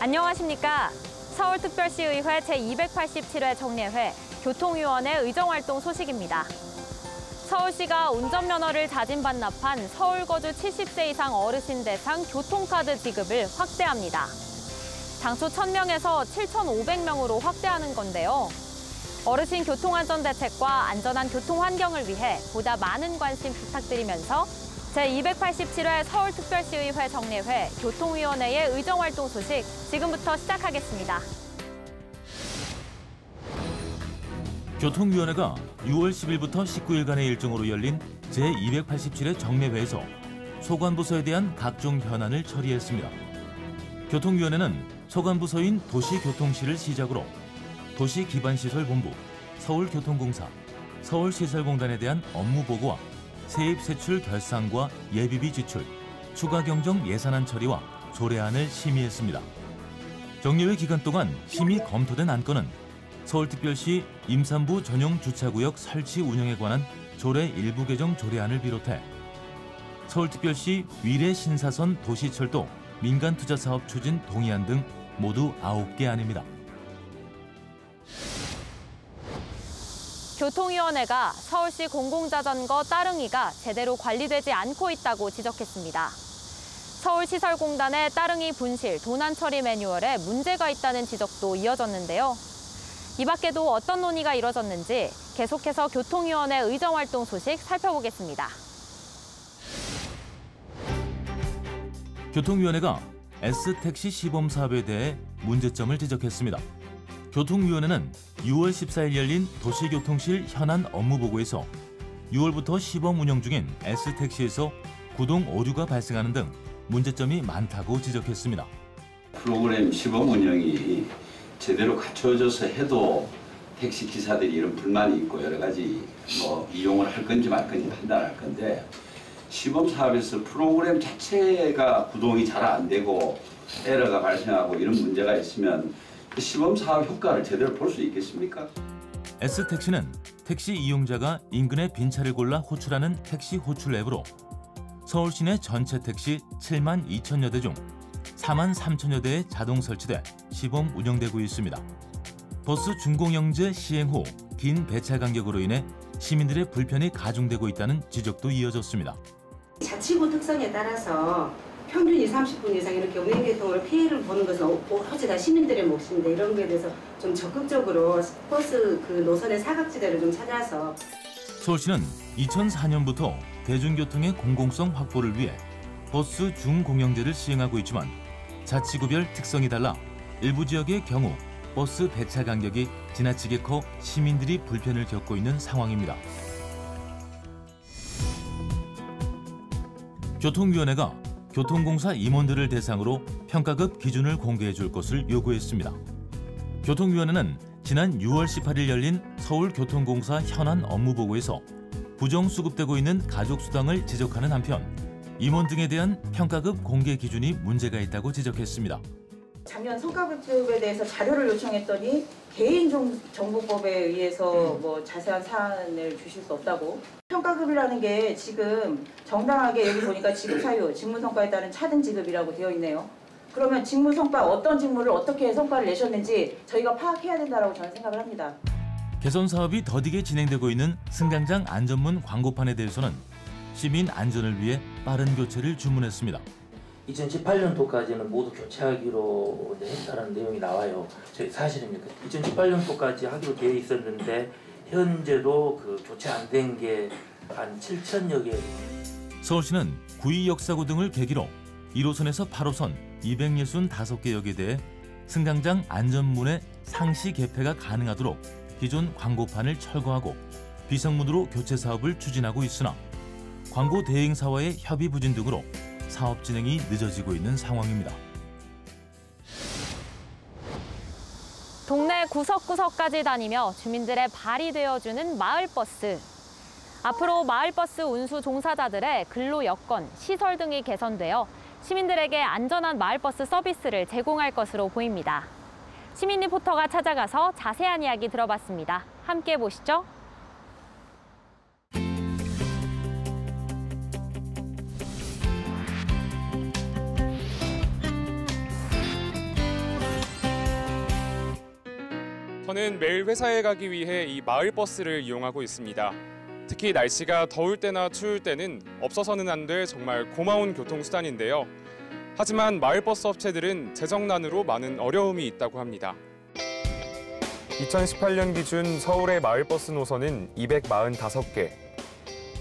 안녕하십니까. 서울특별시의회 제287회 정례회 교통위원회 의정활동 소식입니다. 서울시가 운전면허를 자진 반납한 서울 거주 70세 이상 어르신 대상 교통카드 지급을 확대합니다. 당초 1,000명에서 7,500명으로 확대하는 건데요. 어르신 교통안전 대책과 안전한 교통 환경을 위해 보다 많은 관심 부탁드리면서 제287회 서울특별시의회 정례회 교통위원회의 의정활동 소식 지금부터 시작하겠습니다. 교통위원회가 6월 10일부터 19일간의 일정으로 열린 제287회 정례회에서 소관부서에 대한 각종 현안을 처리했습니다. 교통위원회는 소관부서인 도시교통실을 시작으로 도시기반시설본부, 서울교통공사, 서울시설공단에 대한 업무 보고와 세입세출 결산과 예비비 지출, 추가 경정 예산안 처리와 조례안을 심의했습니다. 정례회 기간 동안 심의 검토된 안건은 서울특별시 임산부 전용 주차구역 설치 운영에 관한 조례 일부 개정 조례안을 비롯해 서울특별시 위례 신사선 도시철도 민간투자사업 추진 동의안 등 모두 9개 안입니다. 교통위원회가 서울시 공공자전거 따릉이가 제대로 관리되지 않고 있다고 지적했습니다. 서울시설공단의 따릉이 분실, 도난 처리 매뉴얼에 문제가 있다는 지적도 이어졌는데요. 이 밖에도 어떤 논의가 이뤄졌는지 계속해서 교통위원회 의정활동 소식 살펴보겠습니다. 교통위원회가 S택시 시범 사업에 대해 문제점을 지적했습니다. 교통위원회는 6월 14일 열린 도시교통실 현안 업무보고에서 6월부터 시범 운영 중인 S택시에서 구동 오류가 발생하는 등 문제점이 많다고 지적했습니다. 프로그램 시범 운영이 제대로 갖춰져서 해도 택시 기사들이 이런 불만이 있고 여러 가지 이용을 할 건지 말 건지 판단할 건데 시범 사업에서 프로그램 자체가 구동이 잘 안 되고 에러가 발생하고 이런 문제가 있으면 시범 사업 효과를 제대로 볼 수 있겠습니까? S택시는 택시 이용자가 인근의 빈차를 골라 호출하는 택시 호출 앱으로 서울 시내 전체 택시 7만 2천여 대 중 4만 3천여 대에 자동 설치돼 시범 운영되고 있습니다. 버스 준공영제 시행 후 긴 배차 간격으로 인해 시민들의 불편이 가중되고 있다는 지적도 이어졌습니다. 자치구 특성에 따라서 평균 30분 이상 이렇게 운행계통으로 피해를 보는 것은 오로지 다 시민들의 몫인데 이런 거에 대해서 좀 적극적으로 버스 그 노선의 사각지대를 좀 찾아서 서울시는 2004년부터 대중교통의 공공성 확보를 위해 버스 준공영제를 시행하고 있지만 자치구별 특성이 달라 일부 지역의 경우 버스 배차 간격이 지나치게 커 시민들이 불편을 겪고 있는 상황입니다. 교통위원회가 교통공사 임원들을 대상으로 평가급 기준을 공개해 줄 것을 요구했습니다. 교통위원회는 지난 6월 18일 열린 서울교통공사 현안 업무보고에서 부정수급되고 있는 가족수당을 지적하는 한편 임원 등에 대한 평가급 공개 기준이 문제가 있다고 지적했습니다. 작년 성과급에 대해서 자료를 요청했더니 개인정보법에 의해서 자세한 사안을 주실 수 없다고. 평가급이라는 게 지금 정당하게 여기 보니까 지급 사유, 직무성과에 따른 차등 지급이라고 되어 있네요. 그러면 직무성과 어떤 직무를 어떻게 성과를 내셨는지 저희가 파악해야 된다고 저는 생각을 합니다. 개선 사업이 더디게 진행되고 있는 승강장 안전문 광고판에 대해서는 시민 안전을 위해 빠른 교체를 주문했습니다. 2018년도까지는 모두 교체하기로 했다는 내용이 나와요. 사실입니까? 2018년도까지 하기로 되어 있었는데 현재도 그 교체 안 된 게 한 7천여 개. 서울시는 구의역사구 등을 계기로 1호선에서 8호선 265개 역에 대해 승강장 안전문의 상시 개폐가 가능하도록 기존 광고판을 철거하고 비상문으로 교체 사업을 추진하고 있으나 광고 대행사와의 협의 부진 등으로 사업 진행이 늦어지고 있는 상황입니다. 동네 구석구석까지 다니며 주민들의 발이 되어주는 마을버스. 앞으로 마을버스 운수 종사자들의 근로 여건, 시설 등이 개선되어 시민들에게 안전한 마을버스 서비스를 제공할 것으로 보입니다. 시민 리포터가 찾아가서 자세한 이야기 들어봤습니다. 함께 보시죠. 저는 매일 회사에 가기 위해 이 마을버스를 이용하고 있습니다. 특히 날씨가 더울 때나 추울 때는 없어서는 안 될 정말 고마운 교통수단인데요. 하지만 마을버스 업체들은 재정난으로 많은 어려움이 있다고 합니다. 2018년 기준 서울의 마을버스 노선은 245개,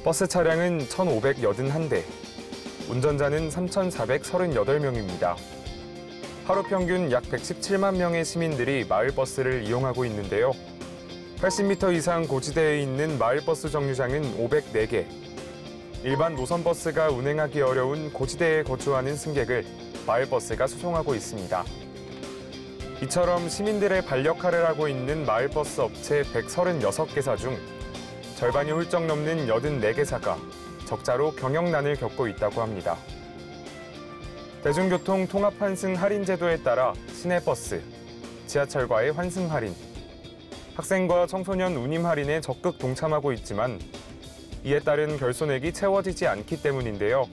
버스 차량은 1,581대, 운전자는 3,438명입니다. 하루 평균 약 117만 명의 시민들이 마을버스를 이용하고 있는데요. 80m 이상 고지대에 있는 마을버스 정류장은 504개, 일반 노선버스가 운행하기 어려운 고지대에 거주하는 승객을 마을버스가 수송하고 있습니다. 이처럼 시민들의 반역할을 하고 있는 마을버스 업체 136개사 중 절반이 훌쩍 넘는 84개사가 적자로 경영난을 겪고 있다고 합니다. 대중교통 통합 환승 할인 제도에 따라 시내버스, 지하철과의 환승 할인, 학생과 청소년 운임 할인에 적극 동참하고 있지만 이에 따른 결손액이 채워지지 않기 때문인데요.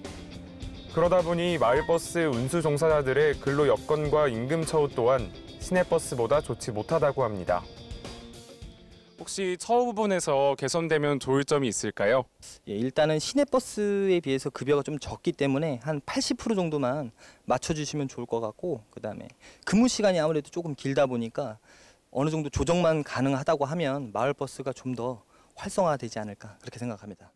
그러다 보니 마을버스 운수 종사자들의 근로 여건과 임금 처우 또한 시내버스보다 좋지 못하다고 합니다. 혹시 처우 부분에서 개선되면 좋을 점이 있을까요? 예, 일단은 시내버스에 비해서 급여가 좀 적기 때문에 한 80% 정도만 맞춰주시면 좋을 것 같고, 그다음에 근무 시간이 아무래도 조금 길다 보니까 어느 정도 조정만 가능하다고 하면 마을버스가 좀 더 활성화되지 않을까 그렇게 생각합니다.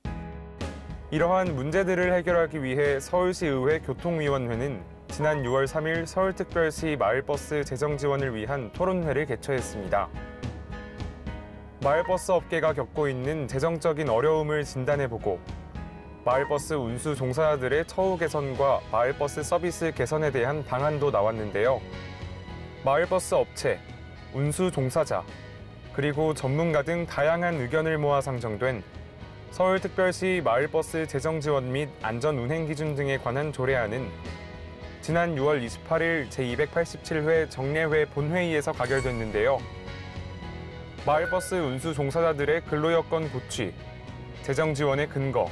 이러한 문제들을 해결하기 위해 서울시의회 교통위원회는 지난 6월 3일 서울특별시 마을버스 재정 지원을 위한 토론회를 개최했습니다. 마을버스 업계가 겪고 있는 재정적인 어려움을 진단해보고 마을버스 운수 종사자들의 처우 개선과 마을버스 서비스 개선에 대한 방안도 나왔는데요. 마을버스 업체, 운수 종사자, 그리고 전문가 등 다양한 의견을 모아 상정된 서울특별시 마을버스 재정 지원 및 안전 운행 기준 등에 관한 조례안은 지난 6월 28일 제287회 정례회 본회의에서 가결됐는데요. 마을버스 운수 종사자들의 근로여건 고취, 재정 지원의 근거,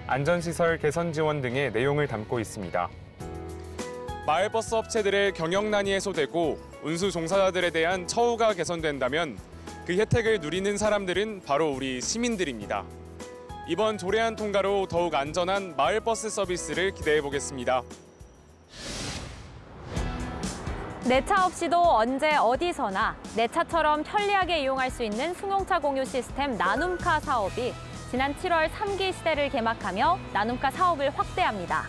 안전시설 개선 지원 등의 내용을 담고 있습니다. 마을버스 업체들의 경영난이 해소되고 운수 종사자들에 대한 처우가 개선된다면 그 혜택을 누리는 사람들은 바로 우리 시민들입니다. 이번 조례안 통과로 더욱 안전한 마을버스 서비스를 기대해 보겠습니다. 내 차 없이도 언제 어디서나 내 차처럼 편리하게 이용할 수 있는 승용차 공유 시스템 나눔카 사업이 지난 7월 3기 시대를 개막하며 나눔카 사업을 확대합니다.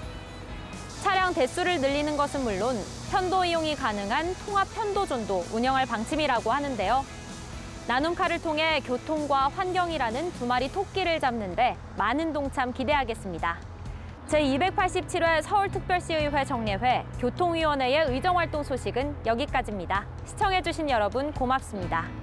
차량 대수를 늘리는 것은 물론 편도 이용이 가능한 통합 편도존도 운영할 방침이라고 하는데요. 나눔카를 통해 교통과 환경이라는 두 마리 토끼를 잡는데 많은 동참 기대하겠습니다. 제287회 서울특별시의회 정례회 교통위원회의 의정활동 소식은 여기까지입니다. 시청해주신 여러분 고맙습니다.